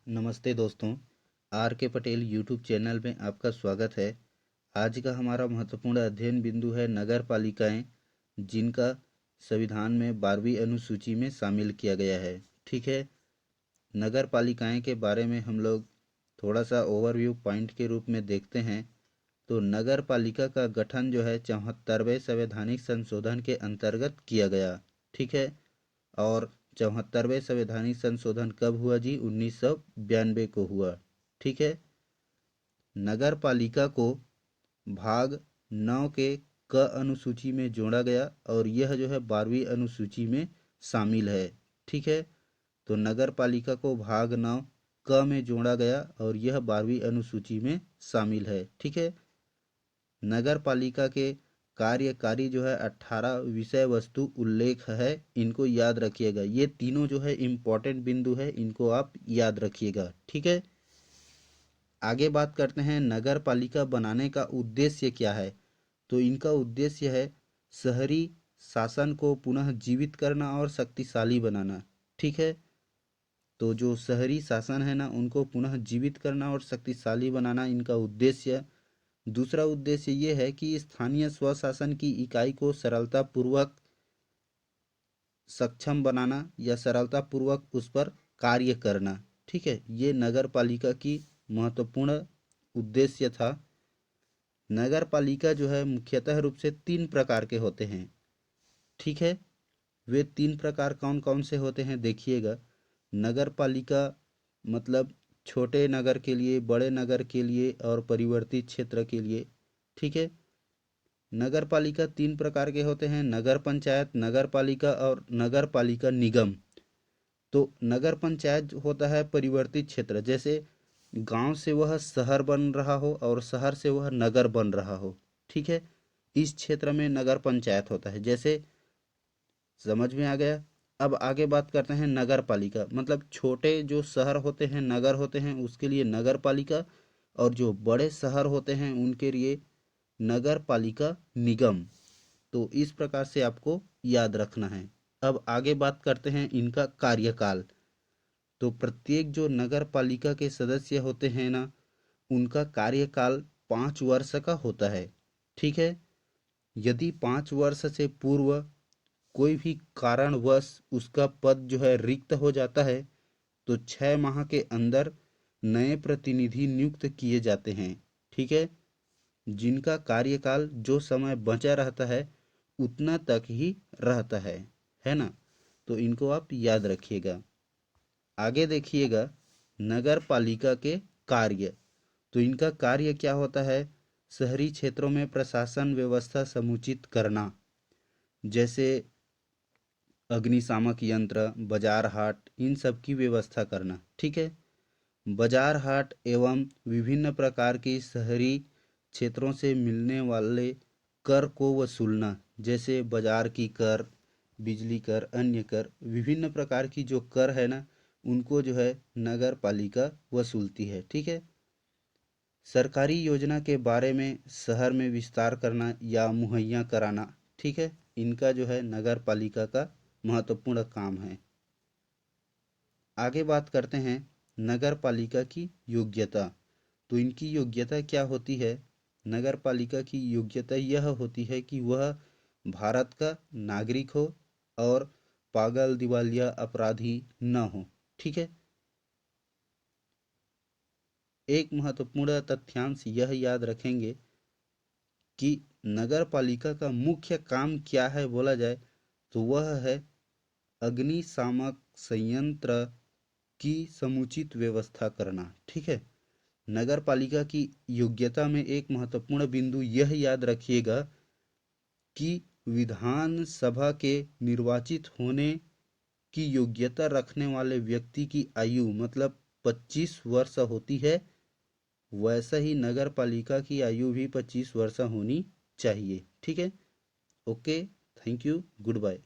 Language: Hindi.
नमस्ते दोस्तों। आर के पटेल यूट्यूब चैनल में आपका स्वागत है। आज का हमारा महत्वपूर्ण अध्ययन बिंदु है नगर पालिकाएँ, जिनका संविधान में 12वीं अनुसूची में शामिल किया गया है। ठीक है, नगर पालिकाएँ के बारे में हम लोग थोड़ा सा ओवरव्यू पॉइंट के रूप में देखते हैं। तो नगर पालिका का गठन जो है 74वें संवैधानिक संशोधन के अंतर्गत किया गया। ठीक है, और 74वें संवैधानिक संशोधन कब हुआ जी? 1992 को हुआ। ठीक है, नगर पालिका को भाग 9 के क अनुसूची में जोड़ा गया और यह जो है 12वीं अनुसूची में शामिल है। ठीक है, तो नगर पालिका को भाग 9 क में जोड़ा गया और यह 12वीं अनुसूची में शामिल है। ठीक है, नगर पालिका के कार्यकारी जो है 18 विषय वस्तु उल्लेख है, इनको याद रखिएगा। ये तीनों जो है इम्पोर्टेंट बिंदु है, इनको आप याद रखिएगा। ठीक है, आगे बात करते हैं नगर पालिका बनाने का उद्देश्य क्या है। तो इनका उद्देश्य है शहरी शासन को पुनः जीवित करना और शक्तिशाली बनाना। ठीक है, तो जो शहरी शासन है ना, उनको पुनः जीवित करना और शक्तिशाली बनाना इनका उद्देश्य। दूसरा उद्देश्य ये है कि स्थानीय स्वशासन की इकाई को सरलतापूर्वक सक्षम बनाना या सरलतापूर्वक उस पर कार्य करना। ठीक है, ये नगर पालिका की महत्वपूर्ण उद्देश्य था। नगर पालिका जो है मुख्यतः रूप से 3 प्रकार के होते हैं। ठीक है, वे 3 प्रकार कौन कौन से होते हैं देखिएगा। नगर पालिका मतलब छोटे नगर के लिए, बड़े नगर के लिए और परिवर्तित क्षेत्र के लिए। ठीक है, नगर पालिका 3 प्रकार के होते हैं: नगर पंचायत, नगर पालिका और नगर पालिका निगम। तो नगर पंचायत होता है परिवर्तित क्षेत्र, जैसे गांव से वह शहर बन रहा हो और शहर से वह नगर बन रहा हो। ठीक है, इस क्षेत्र में नगर पंचायत होता है। जैसे समझ में आ गया। अब आगे बात करते हैं नगर पालिका, मतलब छोटे जो शहर होते हैं, नगर होते हैं, उसके लिए नगर पालिका, और जो बड़े शहर होते हैं उनके लिए नगर पालिका निगम। तो इस प्रकार से आपको याद रखना है। अब आगे बात करते हैं इनका कार्यकाल। तो प्रत्येक जो नगर पालिका के सदस्य होते हैं ना, उनका कार्यकाल 5 वर्ष का होता है। ठीक है, यदि 5 वर्ष से पूर्व कोई भी कारणवश उसका पद जो है रिक्त हो जाता है, तो 6 माह के अंदर नए प्रतिनिधि नियुक्त किए जाते हैं। ठीक है, जिनका कार्यकाल जो समय बचा रहता है उतना तक ही रहता है ना। तो इनको आप याद रखिएगा। आगे देखिएगा नगर पालिका के कार्य। तो इनका कार्य क्या होता है? शहरी क्षेत्रों में प्रशासन व्यवस्था समुचित करना, जैसे अग्निशामक यंत्र, बाजार हाट, इन सब की व्यवस्था करना। ठीक है, बाजार हाट एवं विभिन्न प्रकार की शहरी क्षेत्रों से मिलने वाले कर को वसूलना, जैसे बाजार की कर, बिजली कर, अन्य कर, विभिन्न प्रकार की जो कर है ना, उनको जो है नगर पालिका वसूलती है। ठीक है, सरकारी योजना के बारे में शहर में विस्तार करना या मुहैया कराना। ठीक है, इनका जो है नगर पालिका का महत्वपूर्ण काम है। आगे बात करते हैं नगर पालिका की योग्यता। तो इनकी योग्यता क्या होती है? नगर पालिका की योग्यता यह होती है कि वह भारत का नागरिक हो और पागल दिवालिया अपराधी न हो। ठीक है, एक महत्वपूर्ण तथ्यांश यह याद रखेंगे कि नगर पालिका का मुख्य काम क्या है बोला जाए, तो वह है अग्निशामक संयंत्र की समुचित व्यवस्था करना। ठीक है, नगर पालिका की योग्यता में एक महत्वपूर्ण बिंदु यह याद रखिएगा कि विधानसभा के निर्वाचित होने की योग्यता रखने वाले व्यक्ति की आयु मतलब 25 वर्ष होती है। वैसा ही नगर पालिका की आयु भी 25 वर्ष होनी चाहिए। ठीक है, okay, thank you, good bye.